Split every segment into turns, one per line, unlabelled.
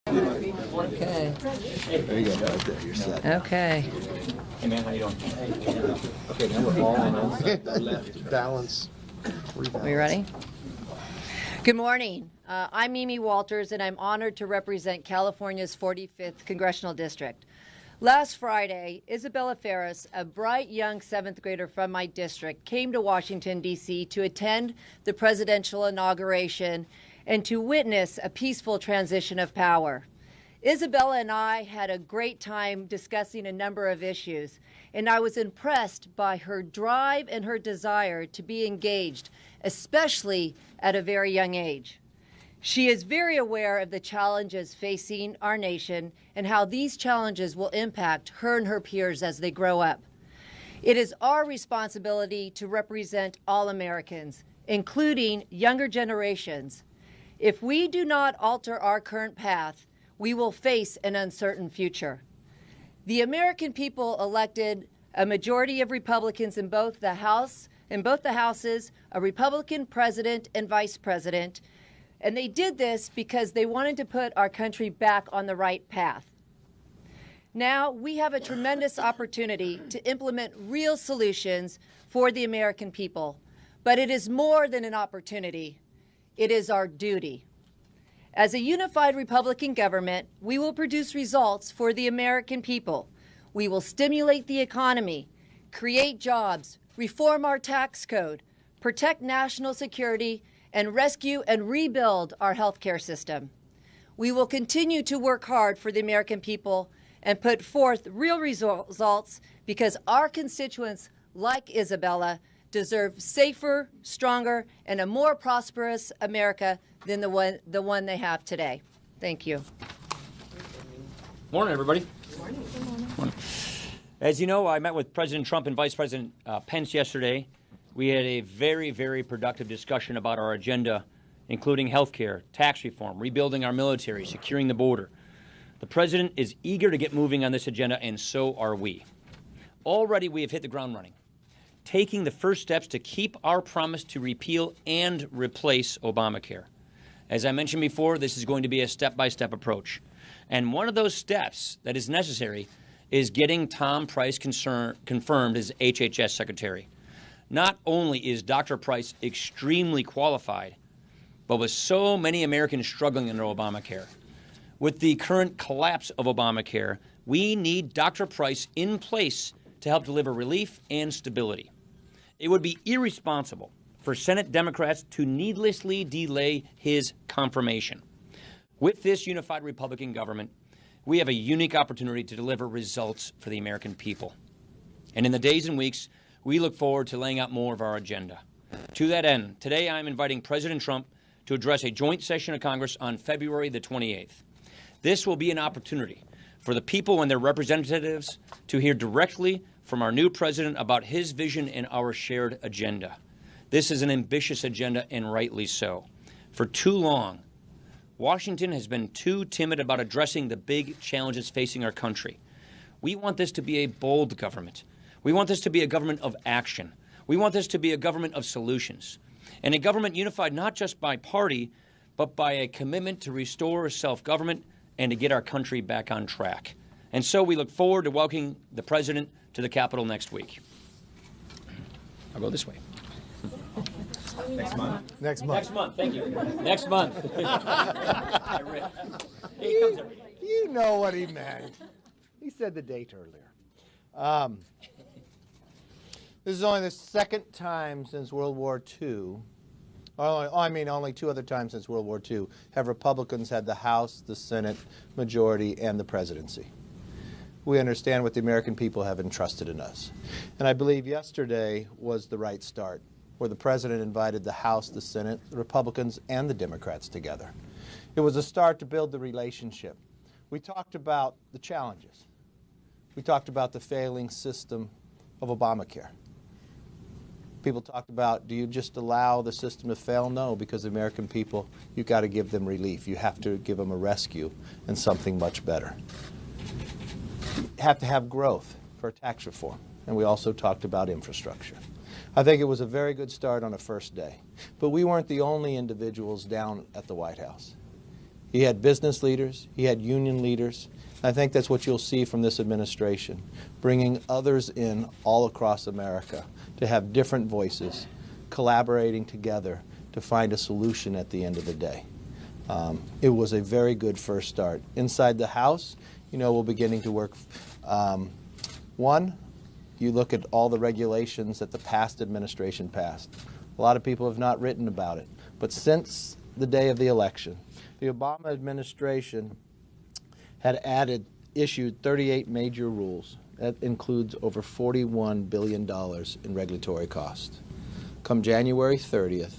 Okay.
There you go. Right there. You're set.
Okay.
Hey man, how you doing?
Okay, now we're all on the left. Balance.
Are we ready? Good morning. I'm Mimi Walters, and I'm honored to represent California's 45th Congressional District. Last Friday, Isabella Ferris, a bright young 7th grader from my district, came to Washington, D.C. to attend the presidential inauguration and to witness a peaceful transition of power. Isabella and I had a great time discussing a number of issues, and I was impressed by her drive and her desire to be engaged, especially at a very young age. She is very aware of the challenges facing our nation and how these challenges will impact her and her peers as they grow up. It is our responsibility to represent all Americans, including younger generations. If we do not alter our current path, we will face an uncertain future. The American people elected a majority of Republicans in both the houses, a Republican president and vice president, and they did this because they wanted to put our country back on the right path. Now we have a tremendous opportunity to implement real solutions for the American people, but it is more than an opportunity. It is our duty. As a unified Republican government, we will produce results for the American people. We will stimulate the economy, create jobs, reform our tax code, protect national security, and rescue and rebuild our healthcare system. We will continue to work hard for the American people and put forth real results because our constituents, like Isabella, deserve safer, stronger, and a more prosperous America than the one they have today. Thank you.
Morning, everybody.
Good morning.
Morning. As you know, I met with President Trump and Vice President Pence yesterday. We had a very, very productive discussion about our agenda, including health care, tax reform, rebuilding our military, securing the border. The president is eager to get moving on this agenda, and so are we. Already, we have hit the ground running, taking the first steps to keep our promise to repeal and replace Obamacare. As I mentioned before, this is going to be a step-by-step approach. And one of those steps that is necessary is getting Tom Price confirmed as HHS Secretary. Not only is Dr. Price extremely qualified, but with so many Americans struggling under Obamacare, with the current collapse of Obamacare, we need Dr. Price in place to help deliver relief and stability. It would be irresponsible for Senate Democrats to needlessly delay his confirmation. With this unified Republican government, we have a unique opportunity to deliver results for the American people. And in the days and weeks, we look forward to laying out more of our agenda. To that end, today I'm inviting President Trump to address a joint session of Congress on February the 28th. This will be an opportunity for the people and their representatives to hear directly from our new president about his vision and our shared agenda. This is an ambitious agenda, and rightly so. For too long, Washington has been too timid about addressing the big challenges facing our country. We want this to be a bold government. We want this to be a government of action. We want this to be a government of solutions, and a government unified not just by party, but by a commitment to restore self-government and to get our country back on track. And so we look forward to welcoming the president to the Capitol next week. I'll go this way.
Next month.
Next month, thank you. Next month. He comes every day.
You know what he meant. He said the date earlier. This is only the second time since World War II, only two other times since World War II, have Republicans had the House, the Senate majority, and the presidency. We understand what the American people have entrusted in us. And I believe yesterday was the right start, where the president invited the House, the Senate, the Republicans, and the Democrats together. It was a start to build the relationship. We talked about the challenges. We talked about the failing system of Obamacare. People talked about, do you just allow the system to fail? No, because the American people, you've got to give them relief. You have to give them a rescue and something much better. You have to have growth for tax reform. And we also talked about infrastructure. I think it was a very good start on a first day. But we weren't the only individuals down at the White House. He had business leaders. He had union leaders. I think that's what you'll see from this administration, bringing others in all across America to have different voices, collaborating together to find a solution at the end of the day. It was a very good first start. Inside the House, we're beginning to work. One, you look at all the regulations that the past administration passed. A lot of people have not written about it. But since the day of the election, the Obama administration had issued 38 major rules. That includes over $41 billion in regulatory costs. Come January 30th,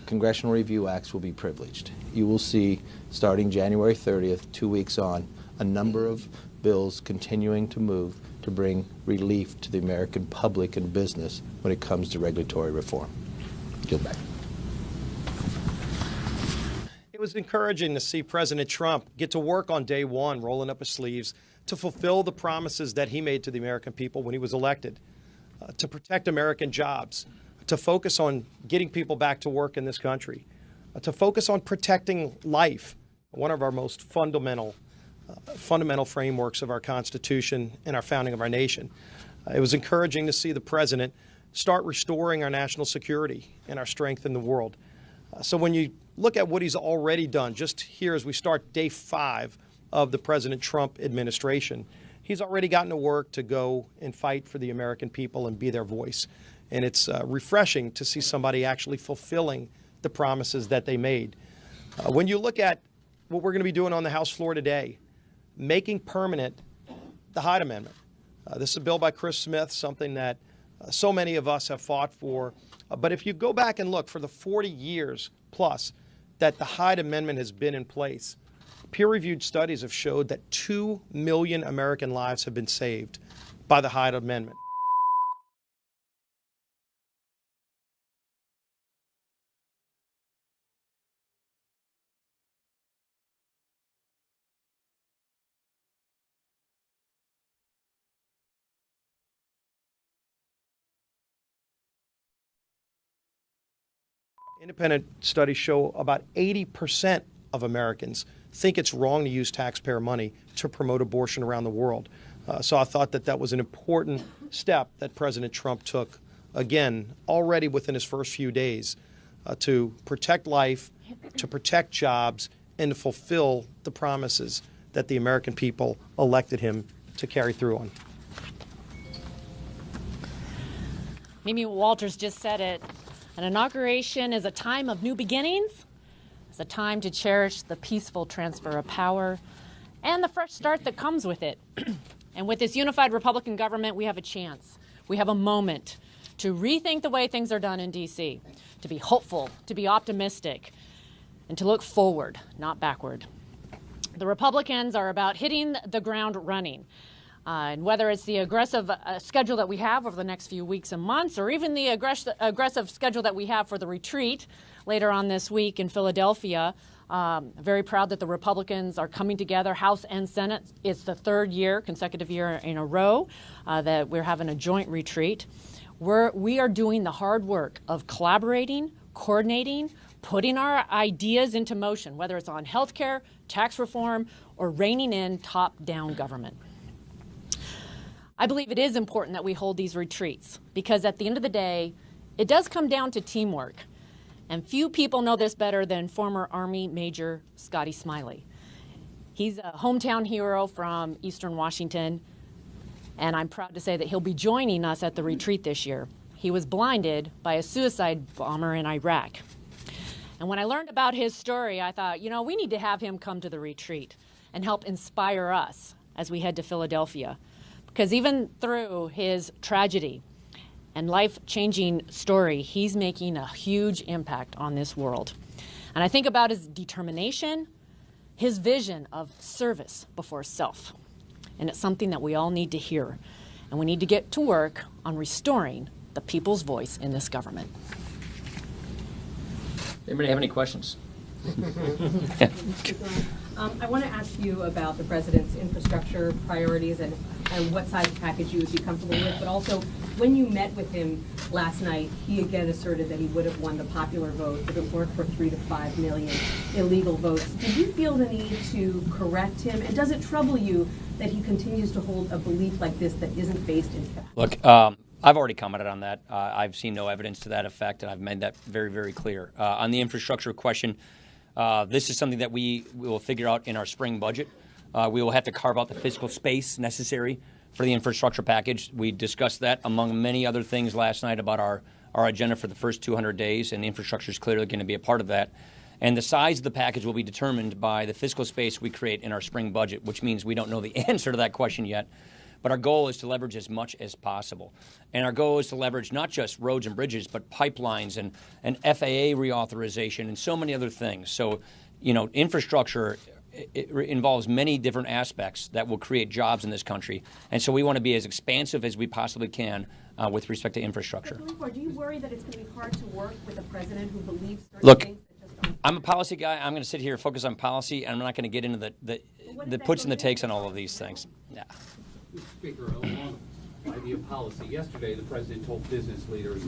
Congressional Review Acts will be privileged. You will see, starting January 30th, 2 weeks on, a number of bills continuing to move to bring relief to the American public and business when it comes to regulatory reform. Yield back.
It was encouraging to see President Trump get to work on day one, rolling up his sleeves, to fulfill the promises that he made to the American people when he was elected, to protect American jobs, to focus on getting people back to work in this country, to focus on protecting life, one of our most fundamental frameworks of our Constitution and our founding of our nation. It was encouraging to see the president start restoring our national security and our strength in the world. So when you look at what he's already done, just here as we start day 5 of the President Trump administration, he's already gotten to work to go and fight for the American people and be their voice. And it's refreshing to see somebody actually fulfilling the promises that they made. When you look at what we're going to be doing on the House floor today, making permanent the Hyde Amendment. This is a bill by Chris Smith, something that so many of us have fought for. But if you go back and look for the 40 years plus that the Hyde Amendment has been in place, peer-reviewed studies have showed that 2 million American lives have been saved by the Hyde Amendment. Independent studies show about 80% of Americans think it's wrong to use taxpayer money to promote abortion around the world. So I thought that that was an important step that President Trump took, again, already within his first few days, to protect life, to protect jobs, and to fulfill the promises that the American people elected him to carry through on.
Mimi Walters just said it. An inauguration is a time of new beginnings. It's a time to cherish the peaceful transfer of power and the fresh start that comes with it. And with this unified Republican government, we have a chance. We have a moment to rethink the way things are done in D.C., to be hopeful, to be optimistic, and to look forward, not backward. The Republicans are about hitting the ground running. And whether it's the aggressive schedule that we have over the next few weeks and months, or even the aggressive schedule that we have for the retreat later on this week in Philadelphia, very proud that the Republicans are coming together, House and Senate. It's the third consecutive year in a row that we're having a joint retreat. We are doing the hard work of collaborating, coordinating, putting our ideas into motion, whether it's on health care, tax reform, or reining in top-down government. I believe it is important that we hold these retreats because at the end of the day, it does come down to teamwork. And few people know this better than former Army Major Scotty Smiley. He's a hometown hero from Eastern Washington, and I'm proud to say that he'll be joining us at the retreat this year. He was blinded by a suicide bomber in Iraq. And when I learned about his story, I thought, we need to have him come to the retreat and help inspire us as we head to Philadelphia. Because even through his tragedy and life-changing story, he's making a huge impact on this world. And I think about his determination, his vision of service before self. And it's something that we all need to hear. And we need to get to work on restoring the people's voice in this government.
Anybody have any questions?
I want to ask you about the president's infrastructure priorities and what size package you would be comfortable with, but also when you met with him last night, he again asserted that he would have won the popular vote if it weren't for 3 to 5 million illegal votes. Did you feel the need to correct him, and does it trouble you that he continues to hold a belief like this that isn't based in fact?
Look, I've already commented on that. I've seen no evidence to that effect, and I've made that very, very clear. On the infrastructure question, this is something that we will figure out in our spring budget. We will have to carve out the fiscal space necessary for the infrastructure package. We discussed that among many other things last night about our agenda for the first 200 days, and infrastructure is clearly going to be a part of that. And the size of the package will be determined by the fiscal space we create in our spring budget, which means we don't know the answer to that question yet. But our goal is to leverage as much as possible. And our goal is to leverage not just roads and bridges, but pipelines and FAA reauthorization and so many other things. So, infrastructure it involves many different aspects that will create jobs in this country. And so we want to be as expansive as we possibly can with respect to infrastructure.
But do you worry that it's going to be hard to work with a president who believes certain things that just aren't?
I'm a policy guy. I'm going to sit here and focus on policy, and I'm not going to get into the puts and the takes on all of these things. Yeah.
Mr. Speaker, along the idea of policy, yesterday the president told business leaders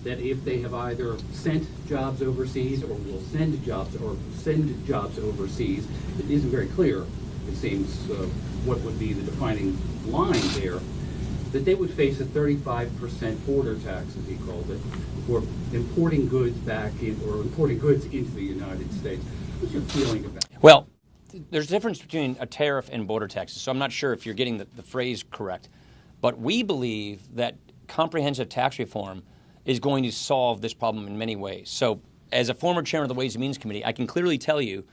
that if they have either sent jobs overseas or will send jobs overseas, it isn't very clear, it seems, what would be the defining line there, that they would face a 35% border tax, as he called it, for importing goods back in, or importing goods into the United States. What's your feeling about it?
Well, there's a difference between a tariff and border taxes, so I'm not sure if you're getting the phrase correct. But we believe that comprehensive tax reform is going to solve this problem in many ways. So as a former chairman of the Ways and Means Committee, I can clearly tell you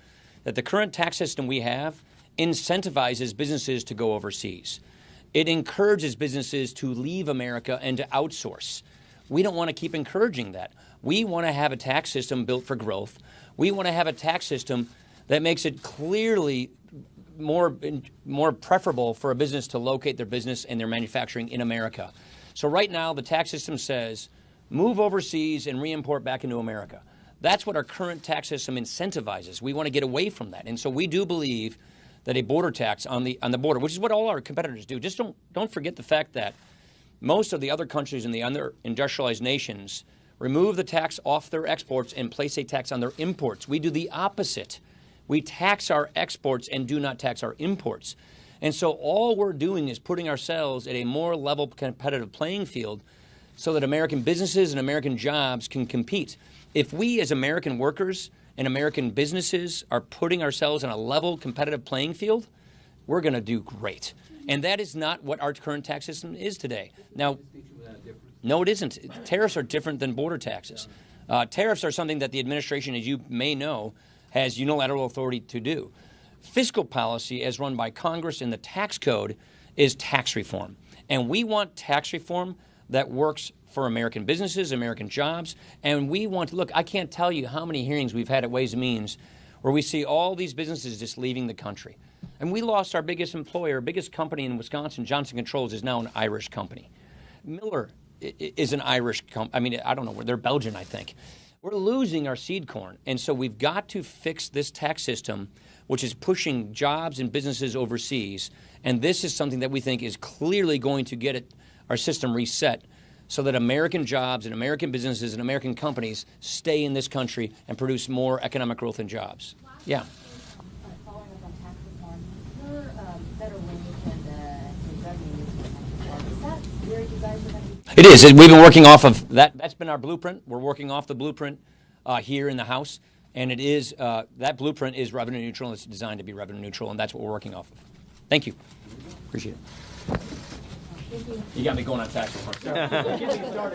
that the current tax system we have incentivizes businesses to go overseas. It encourages businesses to leave America and to outsource. We don't want to keep encouraging that. We want to have a tax system built for growth. We want to have a tax system that makes it clearly more preferable for a business to locate their business and their manufacturing in America. So right now, the tax system says, move overseas and re-import back into America. That's what our current tax system incentivizes. We want to get away from that. And so we do believe that a border tax on the border, which is what all our competitors do. Just don't forget the fact that most of the other countries in the other industrialized nations remove the tax off their exports and place a tax on their imports. We do the opposite. We tax our exports and do not tax our imports. And so all we're doing is putting ourselves at a more level competitive playing field so that American businesses and American jobs can compete. If we as American workers and American businesses are putting ourselves on a level competitive playing field, we're going to do great. And that is not what our current tax system is today. Now, no, it isn't. Tariffs are different than border taxes. Tariffs are something that the administration, as you may know, has unilateral authority to do. Fiscal policy, as run by Congress in the tax code, is tax reform. And we want tax reform that works for American businesses, American jobs. And we want to, look, I can't tell you how many hearings we've had at Ways and Means where we see all these businesses just leaving the country. And we lost our biggest employer, biggest company in Wisconsin, Johnson Controls, is now an Irish company. Miller is an Irish company. I mean, I don't know, they're Belgian, I think. We're losing our seed corn. And so we've got to fix this tax system, which is pushing jobs and businesses overseas. And this is something that we think is clearly going to get our system reset so that American jobs and American businesses and American companies stay in this country and produce more economic growth and jobs. Yeah.
Following up on tax reform, your better wage and revenue reform, is that where you guys are going to be?
It is. We've been working off of that. That's been our blueprint. We're working off the blueprint here in the House. And it is that blueprint is revenue neutral. It's designed to be revenue neutral, and that's what we're working off of. Thank you. Appreciate it. You got me going on tax reform.